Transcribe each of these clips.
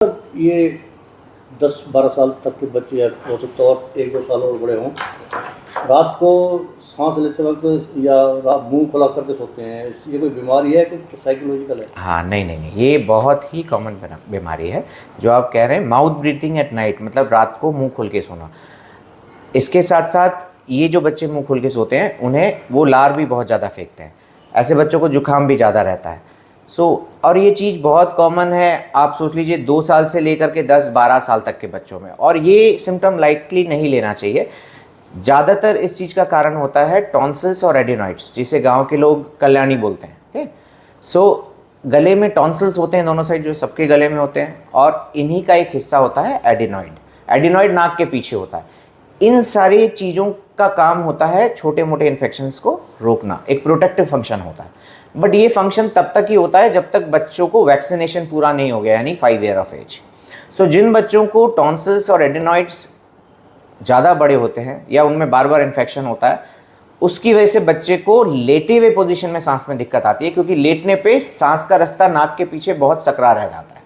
ये 10-12 साल तक के बच्चे हो सकता है और 1-2 साल और बड़े हों, रात को सांस लेते वक्त या मुंह खुला करके सोते हैं। ये कोई बीमारी है कि साइकोलॉजिकल है? हाँ, नहीं, ये बहुत ही कॉमन बीमारी है जो आप कह रहे हैं, माउथ ब्रीथिंग एट नाइट, मतलब रात को मुंह खुल के सोना। इसके साथ साथ ये जो बच्चे मुंह खुल के सोते हैं उन्हें वो लार भी बहुत ज़्यादा फेंकते हैं। ऐसे बच्चों को जुकाम भी ज़्यादा रहता है। और ये चीज़ बहुत कॉमन है। आप सोच लीजिए 2 साल से लेकर के 10-12 साल तक के बच्चों में, और ये सिम्टम लाइटली नहीं लेना चाहिए। ज़्यादातर इस चीज़ का कारण होता है टॉन्सिल्स और एडिनॉइड्स, जिसे गांव के लोग कल्याणी बोलते हैं। ठीक। गले में टॉन्सिल्स होते हैं दोनों साइड, जो सबके गले में होते हैं, और इन्हीं का एक हिस्सा होता है एडिनॉइड। एडिनॉइड नाक के पीछे होता है। इन सारी चीज़ों का काम होता है छोटे मोटे इन्फेक्शंस को रोकना, एक प्रोटेक्टिव फंक्शन होता है। बट ये फंक्शन तब तक ही होता है जब तक बच्चों को वैक्सीनेशन पूरा नहीं हो गया, यानी 5 ईयर ऑफ एज। जिन बच्चों को टॉन्सिल्स और एडिनॉइड्स ज़्यादा बड़े होते हैं या उनमें बार बार इन्फेक्शन होता है, उसकी वजह से बच्चे को लेटे हुए पोजीशन में सांस में दिक्कत आती है, क्योंकि लेटने पे सांस का रास्ता नाक के पीछे बहुत सकरा रह जाता है।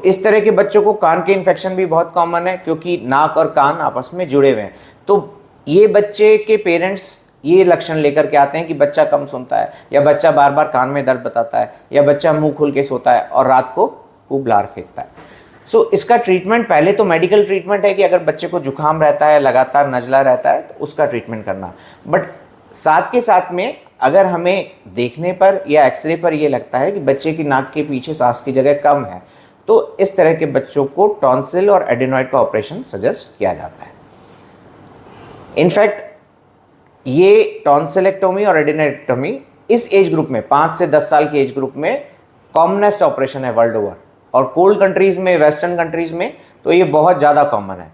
इस तरह के बच्चों को कान के इन्फेक्शन भी बहुत कॉमन है, क्योंकि नाक और कान आपस में जुड़े हुए हैं। तो ये बच्चे के पेरेंट्स ये लक्षण लेकर के आते हैं कि बच्चा कम सुनता है, या बच्चा बार बार कान में दर्द बताता है, या बच्चा मुंह खुल के सोता है और रात को खूब लार फेंकता है। इसका ट्रीटमेंट पहले तो मेडिकल ट्रीटमेंट है कि अगर बच्चे को जुकाम रहता है, लगातार नजला रहता है, तो उसका ट्रीटमेंट करना। बट साथ के साथ में अगर हमें देखने पर या एक्सरे पर यह लगता है कि बच्चे की नाक के पीछे सांस की जगह कम है, तो इस तरह के बच्चों को टॉन्सिल और एडिनॉइड का ऑपरेशन सजेस्ट किया जाता है। इनफैक्ट ये टॉन्सिलेक्टोमी और एडिनोइडेक्टोमी इस एज ग्रुप में, 5 से 10 साल के एज ग्रुप में कॉमनेस्ट ऑपरेशन है वर्ल्ड ओवर, और कोल्ड कंट्रीज़ में, वेस्टर्न कंट्रीज़ में तो ये बहुत ज़्यादा कॉमन है।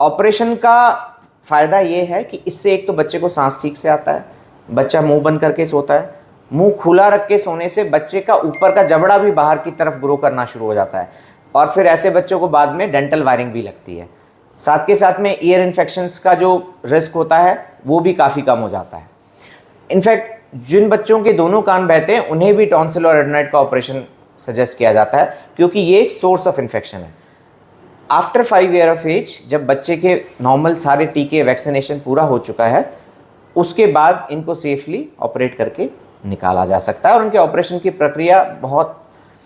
ऑपरेशन का फ़ायदा ये है कि इससे एक तो बच्चे को सांस ठीक से आता है, बच्चा मुंह बंद करके सोता है। मुंह खुला रख के सोने से बच्चे का ऊपर का जबड़ा भी बाहर की तरफ ग्रो करना शुरू हो जाता है, और फिर ऐसे बच्चों को बाद में डेंटल वायरिंग भी लगती है। साथ के साथ में ईयर इन्फेक्शंस का जो रिस्क होता है वो भी काफ़ी कम हो जाता है। इनफैक्ट जिन बच्चों के दोनों कान बहते हैं उन्हें भी टॉन्सिल और एडिनॉइड का ऑपरेशन सजेस्ट किया जाता है, क्योंकि ये एक सोर्स ऑफ इन्फेक्शन है। आफ्टर 5 ईयर ऑफ एज, जब बच्चे के नॉर्मल सारे टीके, वैक्सीनेशन पूरा हो चुका है, उसके बाद इनको सेफली ऑपरेट करके निकाला जा सकता है। और उनके ऑपरेशन की प्रक्रिया बहुत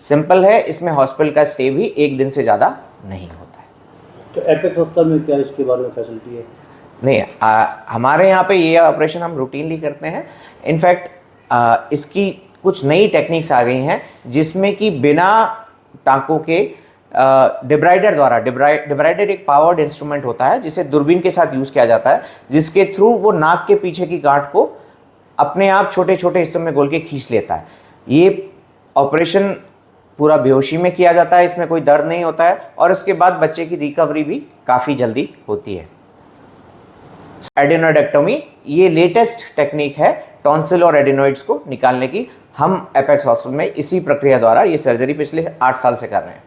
सिंपल है। इसमें हॉस्पिटल का स्टे भी 1 दिन से ज़्यादा नहीं होता है। तो एपेक्स अस्पताल में क्या इसके बारे में फैसिलिटी है? नहीं, हमारे यहाँ पे ये ऑपरेशन हम रूटीनली करते हैं। इनफैक्ट इसकी कुछ नई टेक्निक्स आ गई हैं, जिसमें कि बिना टाँकों के डिब्राइडर द्वारा, डिब्राइडर एक पावर्ड इंस्ट्रूमेंट होता है जिसे दूरबीन के साथ यूज़ किया जाता है, जिसके थ्रू वो नाक के पीछे की गांठ को अपने आप छोटे छोटे हिस्सों में गोल के खींच लेता है। ये ऑपरेशन पूरा बेहोशी में किया जाता है, इसमें कोई दर्द नहीं होता है, और उसके बाद बच्चे की रिकवरी भी काफ़ी जल्दी होती है। एडिनोइडेक्टोमी ये लेटेस्ट टेक्निक है टॉन्सिल और एडिनॉइड्स को निकालने की। हम एपेक्स हॉस्पिटल में इसी प्रक्रिया द्वारा ये सर्जरी पिछले 8 साल से कर रहे हैं।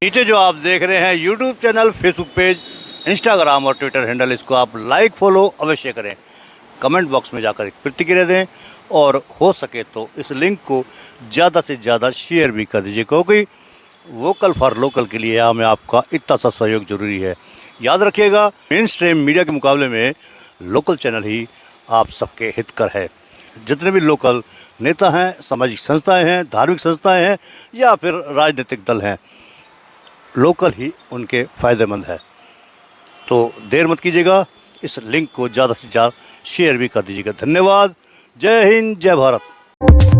नीचे जो आप देख रहे हैं YouTube channel, Facebook page, Instagram और ट्विटर हैंडल, इसको आप लाइक फॉलो अवश्य करें। कमेंट बॉक्स में जाकर एक प्रतिक्रिया दें, और हो सके तो इस लिंक को ज़्यादा से ज़्यादा शेयर भी कर दीजिए, क्योंकि वोकल फॉर लोकल के लिए हमें आपका इतना सा सहयोग जरूरी है। याद रखिएगा, मेन स्ट्रीम मीडिया के मुकाबले में लोकल चैनल ही आप सबके हितकर है। जितने भी लोकल नेता हैं, सामाजिक संस्थाएं हैं, धार्मिक संस्थाएं हैं, या फिर राजनीतिक दल हैं, लोकल ही उनके फ़ायदेमंद है। तो देर मत कीजिएगा, इस लिंक को ज़्यादा से ज़्यादा शेयर भी कर दीजिएगा। धन्यवाद। जय हिंद, जय भारत।